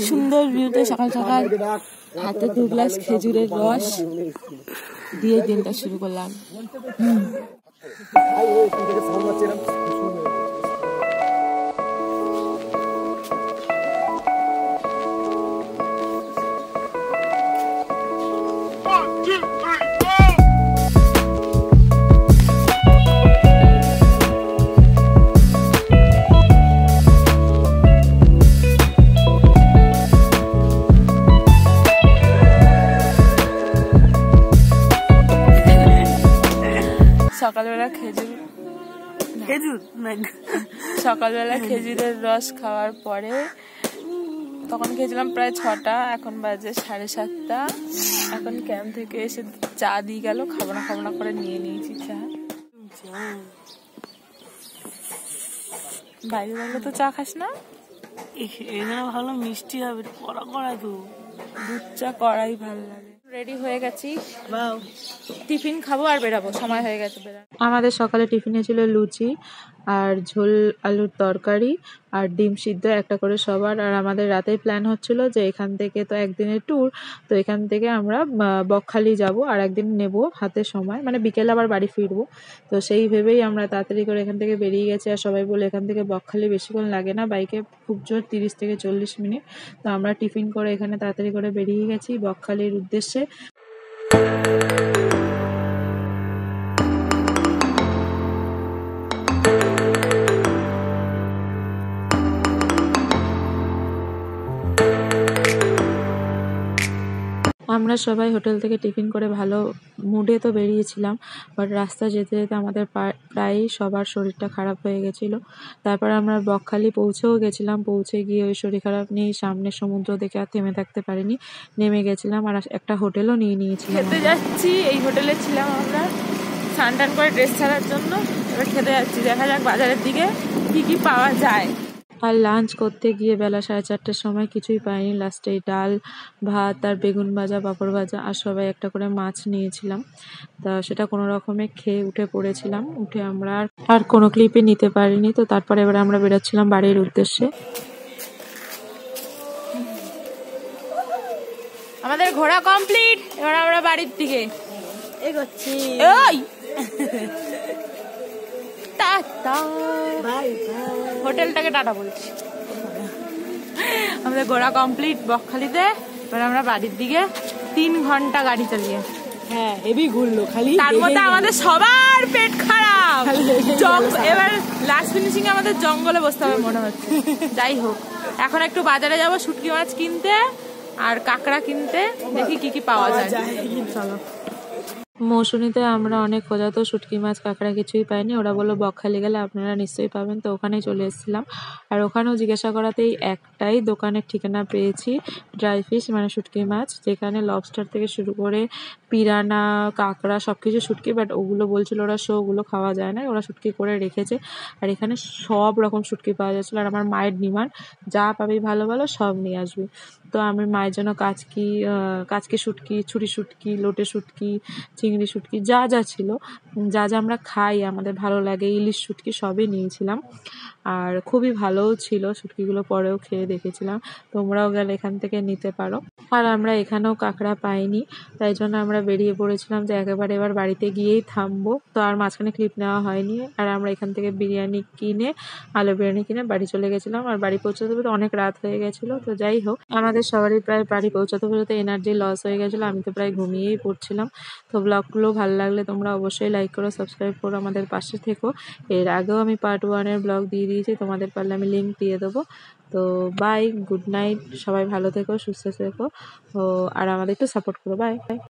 সুন্দর ভিউতে সকাল সকাল হাতে 2 গ্লাস খেজুরের রস দিয়ে দিনটা শুরু করলাম। সকালবেলা সকালবেলা খেজুরের রস খাওয়ার পরে তখন খেয়েছিলাম প্রায় 6টা, এখন বাজে 7:30। এখন ক্যাম্প থেকে এসে চা দিয়ে গেল, খাবো না করে নিয়ে নিয়েছি চা। বাইরে বাইরে তো চা খাস না? এখানে ভালো মিষ্টি হবে, কড়া কড়া তো দুধ চা কড়াই ভালো লাগে। রেডি হয়ে গেছি, টিফিন খাবো আর বেরাবো, সময় হয়ে গেছে বেরাবো। আমাদের সকালে টিফিনে ছিল লুচি আর ঝোল আলুর তরকারি আর ডিম সিদ্ধ একটা করে সবার। আর আমাদের রাতেই প্ল্যান হচ্ছিল যে এখান থেকে তো একদিনের ট্যুর, তো এখান থেকে আমরা বকখালি যাব আর একদিন নেব হাতে সময়, মানে বিকেলে আবার বাড়ি ফিরবো। তো সেই ভেবেই আমরা তাড়াতাড়ি করে এখান থেকে বেরিয়ে গেছি। আর সবাই বলে এখান থেকে বকখালি বেশিক্ষণ লাগে না, বাইকে খুব জোর 30 থেকে 40 মিনিট। তো আমরা টিফিন করে এখানে তাড়াতাড়ি করে বেরিয়ে গেছি বকখালির উদ্দেশ্যে। আমরা সবাই হোটেল থেকে টিফিন করে ভালো মুডে তো বেরিয়েছিলাম, বাট রাস্তা যেতে যেতে আমাদের প্রায়ই সবার শরীরটা খারাপ হয়ে গেছিলো। তারপর আমরা বকখালি পৌঁছেও গেছিলাম, পৌঁছে গিয়ে ওই শরীর খারাপ নিয়ে সামনে সমুদ্র দেখে আর থেমে থাকতে পারিনি, নেমে গেছিলাম আর একটা হোটেলও নিয়ে নিয়েছিলাম। খেতে যাচ্ছি, এই হোটেলে ছিলাম আমরা স্নান টান করে ড্রেস ছাড়ার জন্য। এবার খেতে যাচ্ছি, দেখা যাক বাজারের দিকে কি পাওয়া যায়। আর লাঞ্চ করতে গিয়ে বেলা 4:30টার সময় কিছুই পাইনি, লাস্টে ডাল ভাত আর বেগুন ভাজা পাঁপড় ভাজা আর সবাই একটা করে মাছ নিয়েছিলাম। তা সেটা কোনো রকমে খেয়ে উঠে পড়েছিলাম, উঠে আমরা আর কোনো ক্লিপে নিতে পারিনি। তো তারপরে এবার আমরা বেরোচ্ছিলাম বাড়ির উদ্দেশ্যে। আমাদের ঘোরা কমপ্লিট, এবার আমরা বাড়ির দিকে এগোচ্ছি। হোটেলটাকে টাটা বলছি। আমাদের ঘোরা কমপ্লিট বকখালিতে, এবার আমরা বাড়ির দিকে। 3 ঘন্টা গাড়ি চালিয়ে, হ্যাঁ হেভি ঘুরলো, খালি তার মধ্যে আমাদের সবার পেট খারাপ। এবার লাস্ট ফিনিশিং আমাদের জঙ্গলে বসতে হবে মনে হচ্ছে। যাই হোক, এখন একটু বাজারে যাব শুটকি মাছ কিনতে আর কাঁকড়া কিনতে, দেখি কি পাওয়া যায়। চলো। মৌসুমীতে আমরা অনেক খোঁজাতো শুটকি মাছ কাঁকড়া কিছুই পাইনি। ওরা বললো বকখালি গেলে আপনারা নিশ্চয়ই পাবেন, তো ওখানেই চলে এসেছিলাম। আর ওখানেও জিজ্ঞাসা করাতেই একটাই দোকানের ঠিকানা পেয়েছি, ড্রাই ফিশ মানে শুটকি মাছ, যেখানে লবস্টার থেকে শুরু করে পিরানা কাঁকড়া সব কিছু শুটকি, বাট ওগুলো বলছিল ওরা ওগুলো খাওয়া যায় না, ওরা শুটকি করে রেখেছে। আর এখানে সব রকম শুটকি পাওয়া যাচ্ছিলো। আর আমার মায়ের ডিমান্ড, যা পাবি ভালো ভালো সব নিয়ে আসবি। তো আমি মায়ের জন্য কাচকি শুটকি, ছুরি শুটকি, লোটে শুটকি, চিংড়ি শুটকি, যা ছিল, যা আমরা খাই আমাদের ভালো লাগে, ইলিশ শুটকি সবই নিয়েছিলাম। আর খুবই ভালোও ছিল শুটকিগুলো, পরেও খেয়ে দেখেছিলাম, তোমরাও গেলে এখান থেকে নিতে পারো। আর আমরা এখানেও কাঁকড়া পাইনি, তাই জন্য আমরা বেরিয়ে পড়েছিলাম যে একেবারে এবার বাড়িতে গিয়েই থামবো। তো আর মাঝখানে ক্লিপ নেওয়া হয়নি। আর আমরা এখান থেকে আলু বিরিয়ানি কিনে বাড়ি চলে গেছিলাম। আর বাড়ি পৌঁছাতে পৌঁছাতে অনেক রাত হয়ে গেছিলো। তো যাই হোক, আমাদের সবারই প্রায় বাড়ি পৌঁছাতে পৌঁছাতে এনার্জি লস হয়ে গেছিলো, আমি তো প্রায় ঘুমিয়েই পড়ছিলাম। তো ব্লগগুলো ভালো লাগলে তোমরা অবশ্যই লাইক করো, সাবস্ক্রাইব করো, আমাদের পাশে থেকো। এর আগেও আমি পার্ট 1-এর ব্লগ দিয়ে দিয়েছি, তোমাদের পারলে আমি লিঙ্ক দিয়ে দেবো। তো বাই, গুড নাইট, সবাই ভালো থেকো, সুস্থ থেকো। তো আর আমাদের একটু সাপোর্ট করো, বাই।